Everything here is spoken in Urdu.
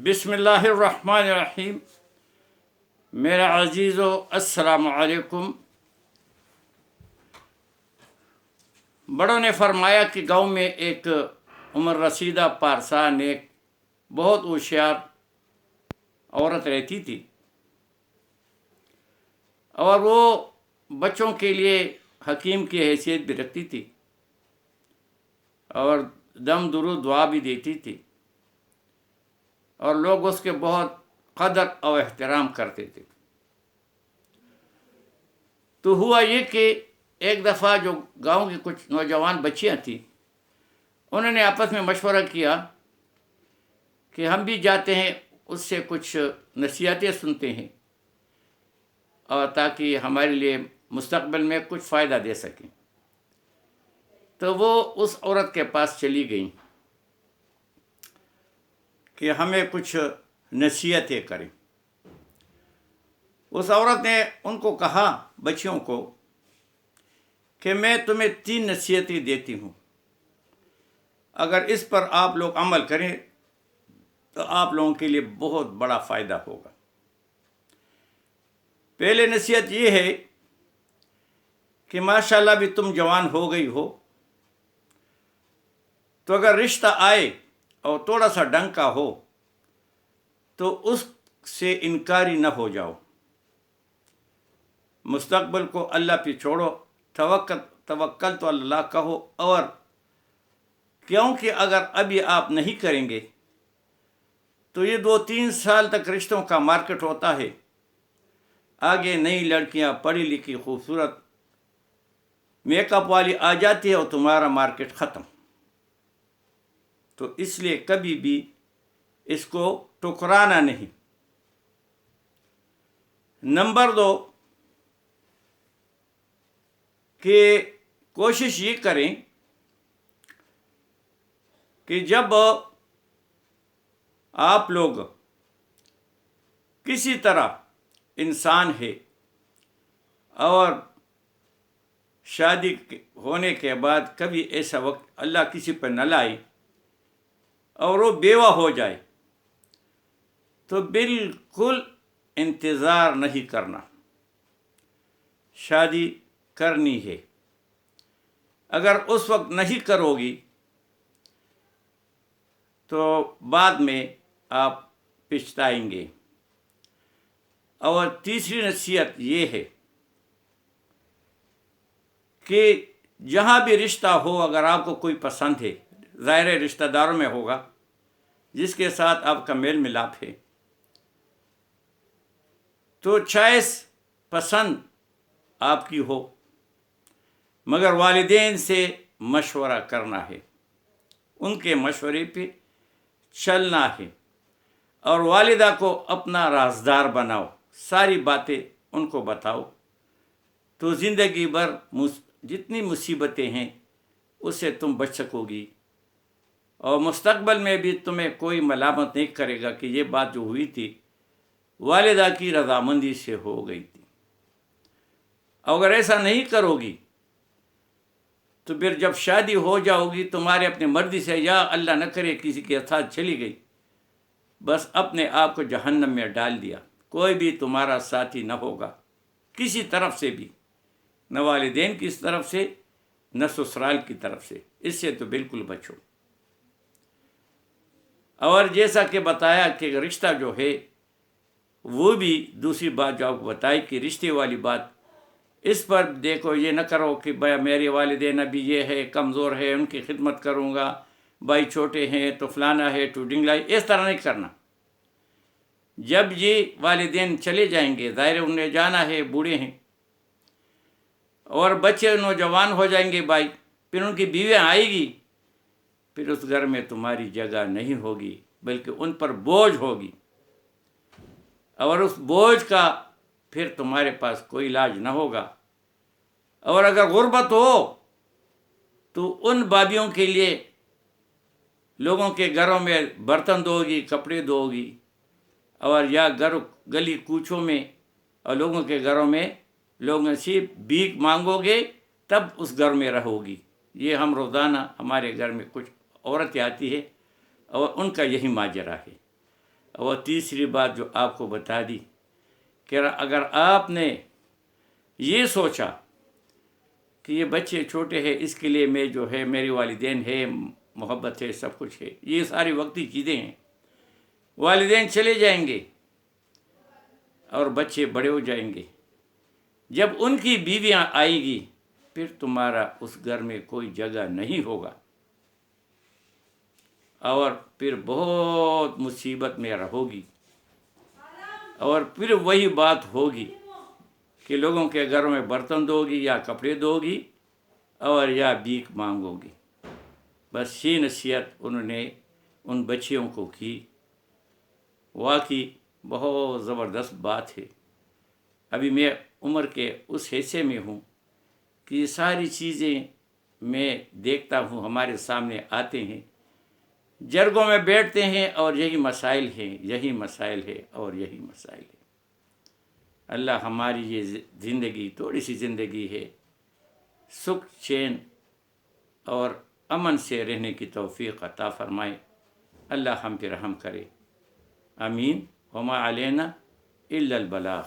بسم اللہ الرحمن الرحیم۔ میرا عزیزو السلام علیکم۔ بڑوں نے فرمایا کہ گاؤں میں ایک عمر رسیدہ پارسا نیک بہت ہوشیار عورت رہتی تھی، اور وہ بچوں کے لیے حکیم کی حیثیت بھی رکھتی تھی اور دم درود دعا بھی دیتی تھی، اور لوگ اس کے بہت قدر اور احترام کرتے تھے۔ تو ہوا یہ کہ ایک دفعہ جو گاؤں کی کچھ نوجوان بچیاں تھیں، انہوں نے آپس میں مشورہ کیا کہ ہم بھی جاتے ہیں، اس سے کچھ نصیحتیں سنتے ہیں، اور تاکہ ہمارے لیے مستقبل میں کچھ فائدہ دے سکیں۔ تو وہ اس عورت کے پاس چلی گئیں کہ ہمیں کچھ نصیحتیں کریں۔ اس عورت نے ان کو کہا، بچیوں کو، کہ میں تمہیں 3 نصیحتیں دیتی ہوں، اگر اس پر آپ لوگ عمل کریں تو آپ لوگوں کے لیے بہت بڑا فائدہ ہوگا۔ پہلے نصیحت یہ ہے کہ ماشاءاللہ بھی تم جوان ہو گئی ہو، تو اگر رشتہ آئے اور تھوڑا سا ڈنگ کا ہو تو اس سے انکاری نہ ہو جاؤ، مستقبل کو اللہ پہ چھوڑو، توکل تو اللہ کہو، اور کیونکہ اگر ابھی آپ نہیں کریں گے تو یہ 2-3 سال تک رشتوں کا مارکیٹ ہوتا ہے، آگے نئی لڑکیاں پڑھی لکھی خوبصورت میک اپ والی آ جاتی ہے اور تمہارا مارکیٹ ختم۔ تو اس لیے کبھی بھی اس کو ٹکرانا نہیں۔ نمبر 2 کہ کوشش یہ کریں کہ جب آپ لوگ کسی طرح انسان ہے اور شادی ہونے کے بعد کبھی ایسا وقت اللہ کسی پر نہ لائے اور وہ بیوہ ہو جائے، تو بالکل انتظار نہیں کرنا، شادی کرنی ہے۔ اگر اس وقت نہیں کرو گی تو بعد میں آپ پچھتائیں گے۔ اور تیسری نصیحت یہ ہے کہ جہاں بھی رشتہ ہو، اگر آپ کو کوئی پسند ہے، ظاہر رشتہ داروں میں ہوگا جس کے ساتھ آپ کا میل ملاپ ہے، تو چوائس پسند آپ کی ہو، مگر والدین سے مشورہ کرنا ہے، ان کے مشورے پہ چلنا ہے، اور والدہ کو اپنا رازدار بناؤ، ساری باتیں ان کو بتاؤ، تو زندگی بھر جتنی مصیبتیں ہیں اس سے تم بچ سکو گی، اور مستقبل میں بھی تمہیں کوئی ملامت نہیں کرے گا کہ یہ بات جو ہوئی تھی والدہ کی رضامندی سے ہو گئی تھی۔ اگر ایسا نہیں کرو گی تو پھر جب شادی ہو جاؤ گی تمہارے اپنے مرضی سے، یا اللہ نہ کرے کسی کے ساتھ چلی گئی، بس اپنے آپ کو جہنم میں ڈال دیا، کوئی بھی تمہارا ساتھی نہ ہوگا کسی طرف سے بھی، نہ والدین کی طرف سے نہ سسرال کی طرف سے، اس سے تو بالکل بچو۔ اور جیسا کہ بتایا کہ رشتہ جو ہے وہ بھی دوسری بات جو آپ کو بتائی کہ رشتے والی بات، اس پر دیکھو، یہ نہ کرو کہ بھائی میرے والدین ابھی یہ ہے، کمزور ہے، ان کی خدمت کروں گا، بھائی چھوٹے ہیں تو فلانا ہے تو ڈنگلائی، اس طرح نہیں کرنا۔ جب یہ والدین چلے جائیں گے، ظاہر انہیں جانا ہے، بوڑھے ہیں، اور بچے نوجوان ہو جائیں گے بھائی، پھر ان کی بیویاں آئے گی، پھر اس گھر میں تمہاری جگہ نہیں ہوگی، بلکہ ان پر بوجھ ہوگی، اور اس بوجھ کا پھر تمہارے پاس کوئی علاج نہ ہوگا۔ اور اگر غربت ہو تو ان بابیوں کے لیے لوگوں کے گھروں میں برتن دھو گی، کپڑے دھو گی، اور یا گلی کوچوں میں اور لوگوں کے گھروں میں لوگوں سے بھیک مانگو گے، تب اس گھر میں رہو گی۔ یہ ہم روزانہ ہمارے گھر میں کچھ عورتیں آتی ہے اور ان کا یہی ماجرا ہے۔ اور تیسری بات جو آپ کو بتا دی کہ اگر آپ نے یہ سوچا کہ یہ بچے چھوٹے ہیں، اس کے لیے میں جو ہے میری والدین ہے، محبت ہے، سب کچھ ہے، یہ ساری وقتی چیزیں ہیں، والدین چلے جائیں گے اور بچے بڑے ہو جائیں گے، جب ان کی بیویاں آئیں گی پھر تمہارا اس گھر میں کوئی جگہ نہیں ہوگا، اور پھر بہت مصیبت میں رہو گی، اور پھر وہی بات ہوگی کہ لوگوں کے گھروں میں برتن دو گی یا کپڑے دو گی اور یا بھیک مانگو گی۔ بس یہ نصیحت انہوں نے ان بچیوں کو کی۔ واقعی بہت زبردست بات ہے۔ ابھی میں عمر کے اس حصے میں ہوں کہ یہ ساری چیزیں میں دیکھتا ہوں، ہمارے سامنے آتے ہیں، جرگوں میں بیٹھتے ہیں اور یہی مسائل ہیں، یہی مسائل ہے اور یہی مسائل ہے۔ اللہ ہماری یہ زندگی تھوڑی سی زندگی ہے، سکھ چین اور امن سے رہنے کی توفیق عطا فرمائے۔ اللہ ہم پہ رحم کرے، آمین۔ وما علینا الا البلاغ۔